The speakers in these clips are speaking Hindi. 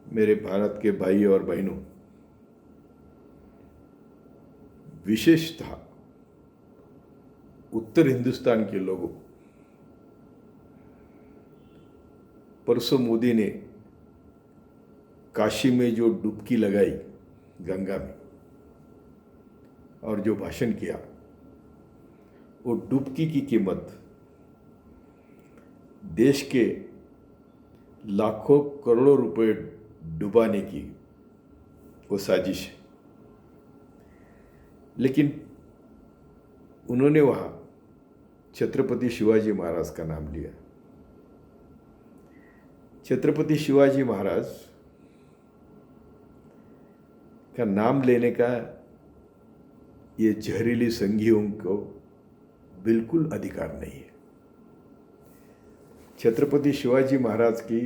मेरे भारत के भाई और बहनों, विशेषतः उत्तर हिंदुस्तान के लोगों, परसों मोदी ने काशी में जो डुबकी लगाई गंगा में और जो भाषण किया, वो डुबकी की कीमत देश के लाखों करोड़ों रुपए डुबाने की वो साजिश है। लेकिन उन्होंने वहाँ छत्रपति शिवाजी महाराज का नाम लिया। छत्रपति शिवाजी महाराज का नाम लेने का ये जहरीली संघियों को बिल्कुल अधिकार नहीं है। छत्रपति शिवाजी महाराज की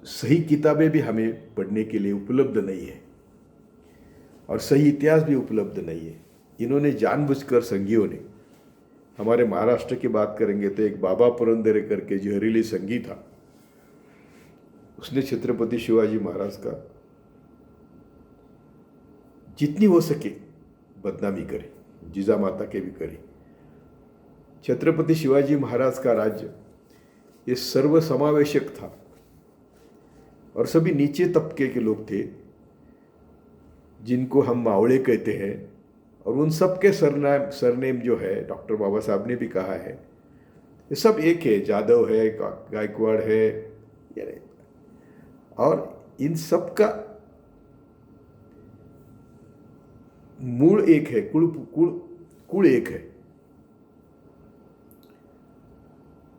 सही किताबें भी हमें पढ़ने के लिए उपलब्ध नहीं है और सही इतिहास भी उपलब्ध नहीं है। इन्होंने जानबूझकर संघियों ने, हमारे महाराष्ट्र की बात करेंगे तो एक बाबा पुरंदरे करके जहरीली संघी था, उसने छत्रपति शिवाजी महाराज का जितनी हो सके बदनामी करी, जिजामाता के भी करी। छत्रपति शिवाजी महाराज का राज्य ये सर्वसमावेशक था और सभी नीचे तबके के लोग थे जिनको हम मावड़े कहते हैं, और उन सब के सरनेम जो है, डॉक्टर बाबा साहब ने भी कहा है, ये सब एक है। जादव है, गायकवाड़ है, और इन सब का मूल एक है, कुल एक है।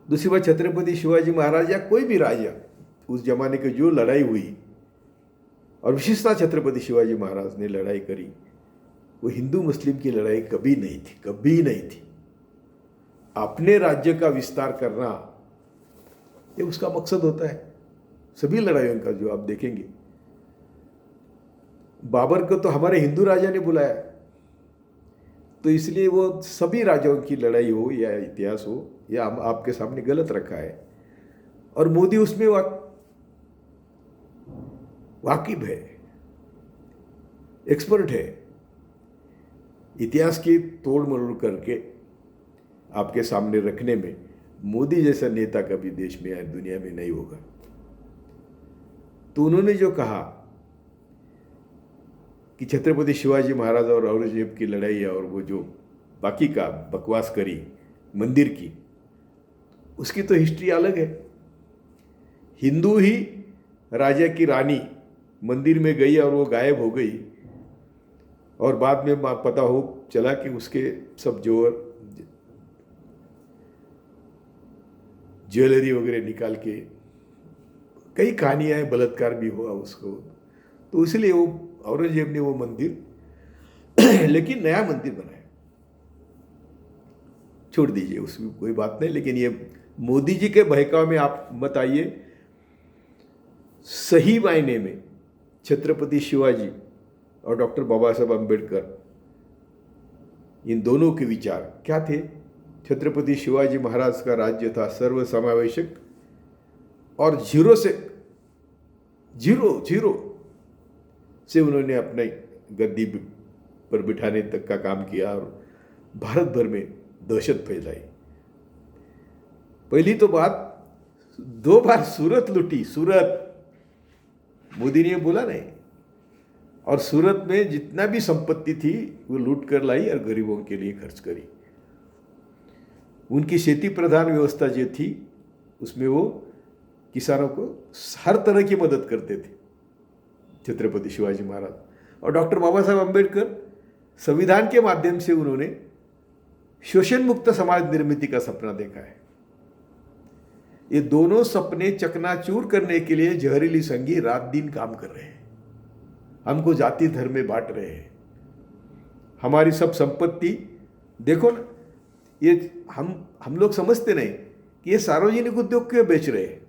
दूसरी बात, छत्रपति शिवाजी महाराज या कोई भी राजा उस जमाने की जो लड़ाई हुई, और विशेषतः छत्रपति शिवाजी महाराज ने लड़ाई करी, वो हिंदू मुस्लिम की लड़ाई कभी नहीं थी, कभी नहीं थी। अपने राज्य का विस्तार करना ये उसका मकसद होता है सभी लड़ाइयों का। जो आप देखेंगे, बाबर को तो हमारे हिंदू राजा ने बुलाया, तो इसलिए वो सभी राजाओं की लड़ाई हो या इतिहास हो या आपके सामने गलत रखा है, और मोदी उसमें वाकिफ है, एक्सपर्ट है। इतिहास की तोड़ मरोड़ करके आपके सामने रखने में मोदी जैसा नेता कभी देश में या दुनिया में नहीं होगा। तो उन्होंने जो कहा कि छत्रपति शिवाजी महाराज और औरंगजेब की लड़ाई है, और वो जो बाकी का बकवास करी मंदिर की, उसकी तो हिस्ट्री अलग है। हिंदू ही राजा की रानी मंदिर में गई और वो गायब हो गई, और बाद में पता हो चला कि उसके सब जोर ज्वेलरी वगैरह निकाल के, कई कहानियां हैं, बलात्कार भी हुआ उसको। तो इसलिए वो औरंगजेब ने वो मंदिर लेकिन नया मंदिर बनाया, छोड़ दीजिए, उसमें कोई बात नहीं। लेकिन ये मोदी जी के बहकावे में आप मत आइए। सही मायने में छत्रपति शिवाजी और डॉक्टर बाबा साहब अम्बेडकर, इन दोनों के विचार क्या थे? छत्रपति शिवाजी महाराज का राज्य था सर्वसमावेशक, और जीरो से उन्होंने अपने गद्दी पर बिठाने तक का काम किया और भारत भर में दहशत फैलाई। पहली तो बात, 2 बार सूरत लूटी, सूरत मोदी ने बोला नहीं, और सूरत में जितना भी संपत्ति थी वो लूट कर लाई और गरीबों के लिए खर्च करी। उनकी खेती प्रधान व्यवस्था जो थी उसमें वो किसानों को हर तरह की मदद करते थे छत्रपति शिवाजी महाराज। और डॉक्टर बाबा साहब अम्बेडकर संविधान के माध्यम से उन्होंने शोषण मुक्त समाज निर्मित का सपना देखा है। ये दोनों सपने चकनाचूर करने के लिए जहरीली संघी रात दिन काम कर रहे हैं, हमको जाति धर्म में बांट रहे हैं। हमारी सब संपत्ति देखो ना, ये हम लोग समझते नहीं कि ये सार्वजनिक उद्योग क्यों बेच रहे हैं,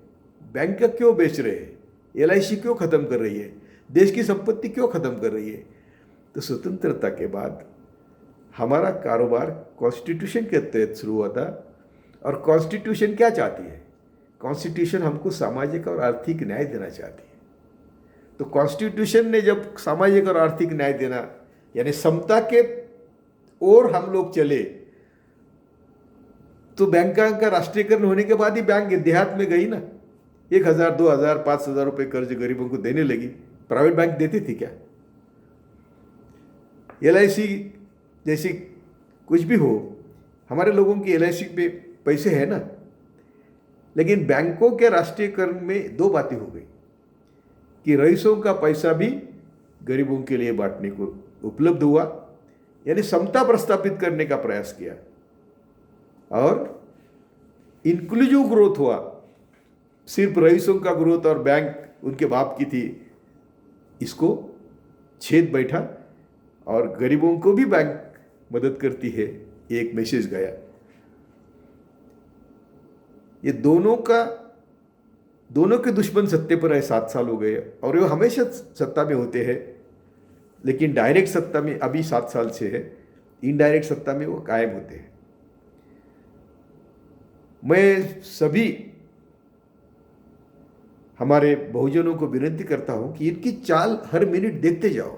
बैंक क्यों बेच रहे हैं, LIC क्यों खत्म कर रही है, देश की संपत्ति क्यों खत्म कर रही है। तो स्वतंत्रता के बाद हमारा कारोबार कॉन्स्टिट्यूशन के तहत शुरू हुआ था, और कॉन्स्टिट्यूशन क्या चाहती है कॉन्स्टिट्यूशन हमको सामाजिक और आर्थिक न्याय देना चाहती है। तो कॉन्स्टिट्यूशन ने जब सामाजिक और आर्थिक न्याय देना यानी समता के ओर हम लोग चले, तो बैंकों का राष्ट्रीयकरण होने के बाद ही बैंक देहात में गई ना। 1,000, 2,000, 5,000 रुपये कर्ज गरीबों को देने लगी। प्राइवेट बैंक देती थी क्या? LIC जैसी कुछ भी हो, हमारे लोगों की LIC पे पैसे है ना। लेकिन बैंकों के राष्ट्रीयकरण में दो बातें हो गई कि रईसों का पैसा भी गरीबों के लिए बांटने को उपलब्ध हुआ, यानी समता प्रस्थापित करने का प्रयास किया, और इंक्लूसिव ग्रोथ हुआ। सिर्फ रईसों का ग्रोथ और बैंक उनके बाप की थी, इसको छेद बैठा और गरीबों को भी बैंक मदद करती है, एक मैसेज गया। ये दोनों के दुश्मन सत्ते पर है, 7 साल हो गए, और वो हमेशा सत्ता में होते हैं, लेकिन डायरेक्ट सत्ता में अभी 7 साल से है, इनडायरेक्ट सत्ता में वो कायम होते हैं। मैं सभी हमारे बहुजनों को विनती करता हूं कि इनकी चाल हर मिनट देखते जाओ।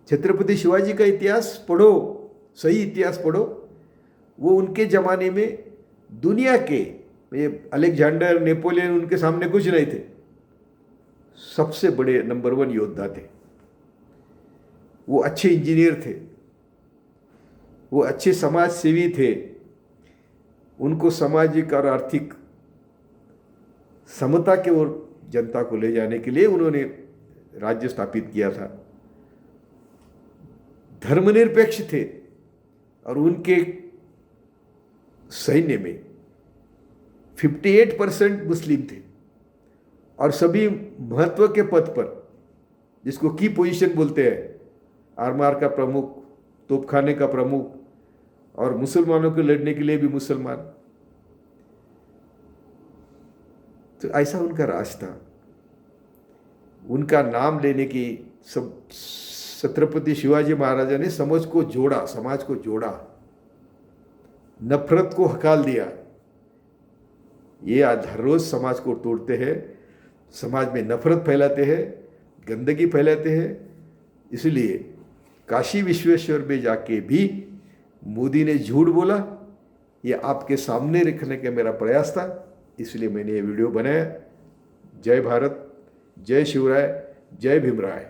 छत्रपति शिवाजी का इतिहास पढ़ो, सही इतिहास पढ़ो। वो उनके ज़माने में दुनिया के, ये अलेक्जेंडर, नेपोलियन उनके सामने कुछ नहीं थे, सबसे बड़े नंबर 1 योद्धा थे। वो अच्छे इंजीनियर थे, वो अच्छे समाज सेवी थे। उनको सामाजिक और आर्थिक समता के ओर जनता को ले जाने के लिए उन्होंने राज्य स्थापित किया था। धर्मनिरपेक्ष थे, और उनके सैन्य में 58% मुस्लिम थे, और सभी महत्व के पद पर, जिसको की पोजीशन बोलते हैं, आरमार का प्रमुख, तोपखाने का प्रमुख, और मुसलमानों को लड़ने के लिए भी मुसलमान। तो ऐसा उनका राज था। उनका नाम लेने की सब छत्रपति शिवाजी महाराजा ने समाज को जोड़ा, नफरत को हकाल दिया। ये आज हर रोज समाज को तोड़ते हैं, समाज में नफरत फैलाते हैं, गंदगी फैलाते हैं। इसलिए काशी विश्वेश्वर में जाके भी मोदी ने झूठ बोला, ये आपके सामने रखने का मेरा प्रयास था, इसलिए मैंने ये वीडियो बनाया। जय भारत, जय शिवराय, जय भीमराय।